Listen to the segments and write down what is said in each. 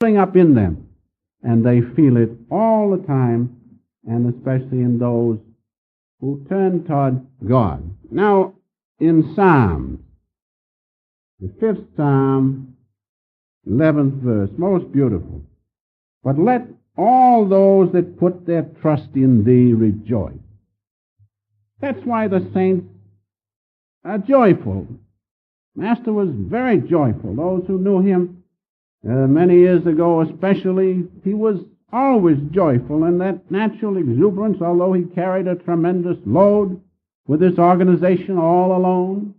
building up in them, and they feel it all the time, and especially in those who turn toward God. Now, in Psalms, the 5th Psalm, 11th verse, most beautiful. But let all those that put their trust in thee rejoice. That's why the saints are joyful. Master was very joyful. Those who knew him many years ago especially, he was always joyful, and that natural exuberance, although he carried a tremendous load with this organization all alone,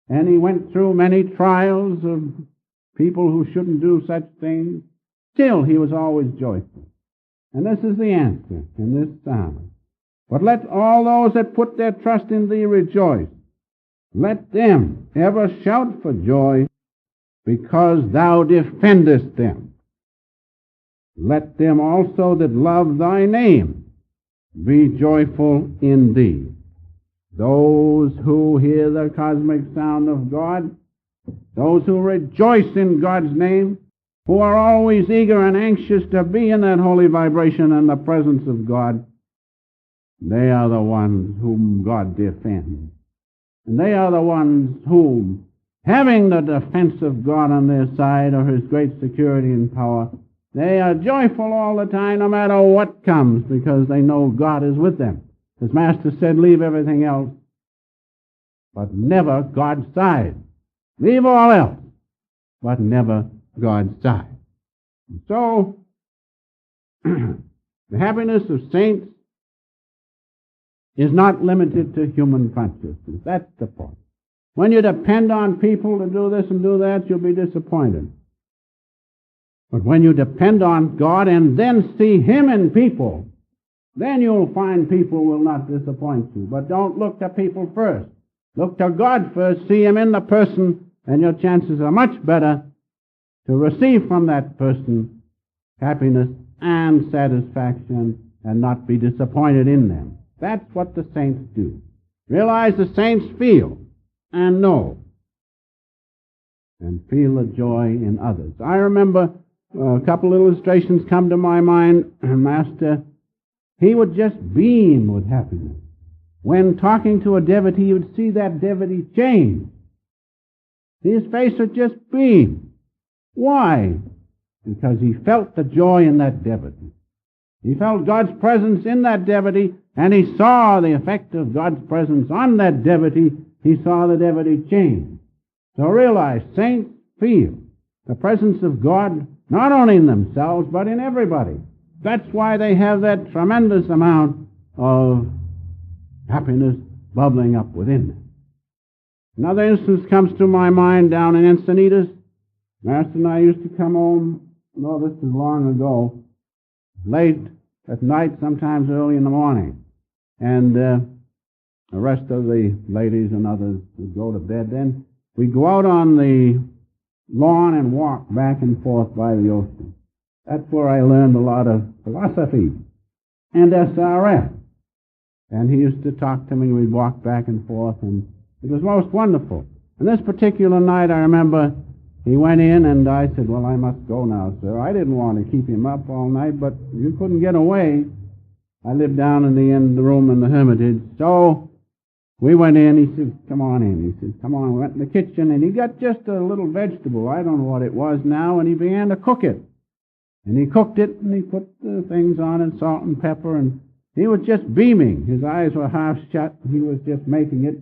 and he went through many trials of people who shouldn't do such things, still he was always joyful. And this is the answer in this psalm. But let all those that put their trust in thee rejoice. Let them ever shout for joy, because thou defendest them. Let them also that love thy name be joyful in thee. Those who hear the cosmic sound of God, those who rejoice in God's name, who are always eager and anxious to be in that holy vibration and the presence of God, they are the ones whom God defends. And they are the ones whom, having the defense of God on their side, or his great security and power, they are joyful all the time, no matter what comes, because they know God is with them. As Master said, leave everything else, but never God's side. Leave all else, but never God's side. And so, the happiness of saints is not limited to human consciousness. That's the point. When you depend on people to do this and do that, you'll be disappointed. But when you depend on God and then see him in people, then you'll find people will not disappoint you. But don't look to people first. Look to God first, see him in the person, and your chances are much better to receive from that person happiness and satisfaction and not be disappointed in them. That's what the saints do. Realize the saints feel and know and feel the joy in others. I remember a couple illustrations come to my mind, and Master, he would just beam with happiness. When talking to a devotee, you would see that devotee change. His face would just beam. Why? Because he felt the joy in that devotee. He felt God's presence in that devotee, and he saw the effect of God's presence on that devotee. He saw the devotee change. So realize, saints feel the presence of God not only in themselves, but in everybody. That's why they have that tremendous amount of happiness bubbling up within them. Another instance comes to my mind down in Encinitas. Master and I used to come home, this is long ago, late at night, sometimes early in the morning. And the rest of the ladies and others would go to bed. Then we'd go out on the lawn and walk back and forth by the ocean. That's where I learned a lot of philosophy and SRF. And he used to talk to me, we'd walk back and forth, and it was most wonderful. And this particular night, I remember he went in, and I said, well, I must go now, sir. I didn't want to keep him up all night, but you couldn't get away. I lived down in the end of the room in the Hermitage. So we went in. He said, come on in. He said, come on. We went in the kitchen, and he got just a little vegetable. I don't know what it was now, and he began to cook it. And he cooked it, and he put the things on it, salt and pepper, and he was just beaming. His eyes were half shut, and he was just making it.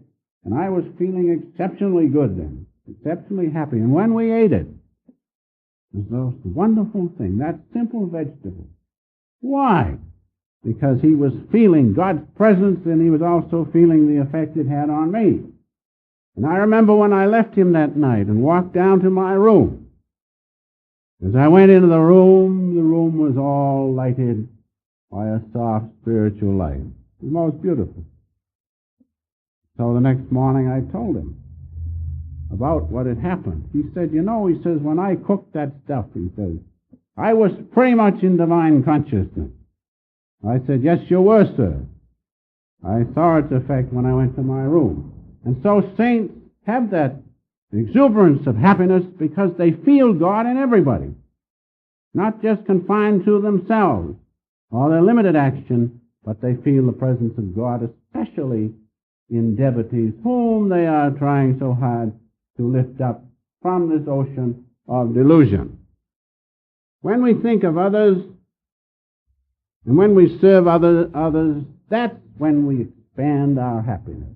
And I was feeling exceptionally good then, exceptionally happy. And when we ate it, it was the most wonderful thing, that simple vegetable. Why? Because he was feeling God's presence, and he was also feeling the effect it had on me. And I remember when I left him that night and walked down to my room. As I went into the room was all lighted by a soft spiritual light. It was most beautiful. So the next morning I told him about what had happened. He said, he says, when I cooked that stuff, he says, I was pretty much in divine consciousness. I said, yes, you were, sir. I saw its effect when I went to my room. And so saints have that exuberance of happiness because they feel God in everybody. not just confined to themselves or their limited action, but they feel the presence of God, especially in devotees whom they are trying so hard to lift up from this ocean of delusion. When we think of others and when we serve others, that's when we expand our happiness.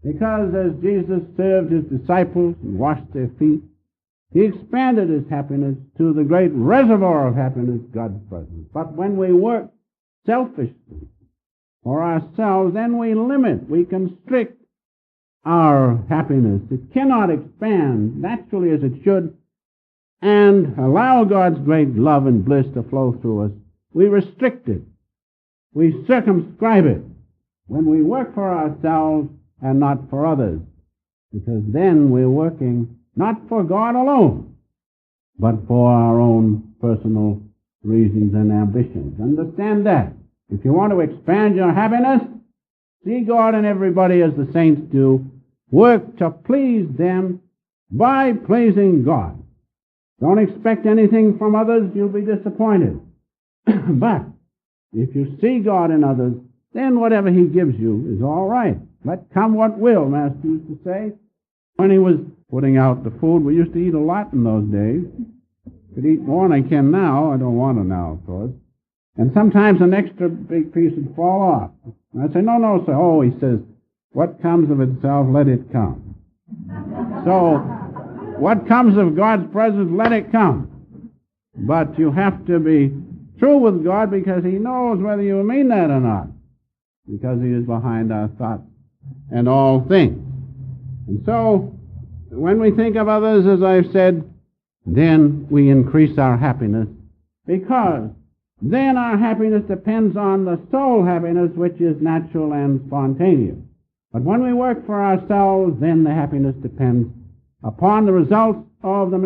Because as Jesus served his disciples and washed their feet, he expanded his happiness to the great reservoir of happiness, God's presence. But when we work selfishly for ourselves, then we limit, we constrict our happiness. It cannot expand naturally as it should and allow God's great love and bliss to flow through us. We restrict it. We circumscribe it when we work for ourselves and not for others, because then we're working not for God alone, but for our own personal reasons and ambitions. Understand that. If you want to expand your happiness, see God and everybody as the saints do. Work to please them by pleasing God. Don't expect anything from others, you'll be disappointed. But if you see God in others, then whatever he gives you is all right. Let come what will, Master used to say. When he was putting out the food, we used to eat a lot in those days. Could eat more than I can now. I don't want to now, of course. And sometimes an extra big piece would fall off. And I'd say, no, sir. Oh, he says, what comes of itself, let it come. So, what comes of God's presence, let it come. But you have to be true with God because he knows whether you mean that or not. Because he is behind our thoughts and all things. And so, when we think of others, as I've said, then we increase our happiness, because then our happiness depends on the soul happiness, which is natural and spontaneous. But when we work for ourselves, then the happiness depends upon the results of the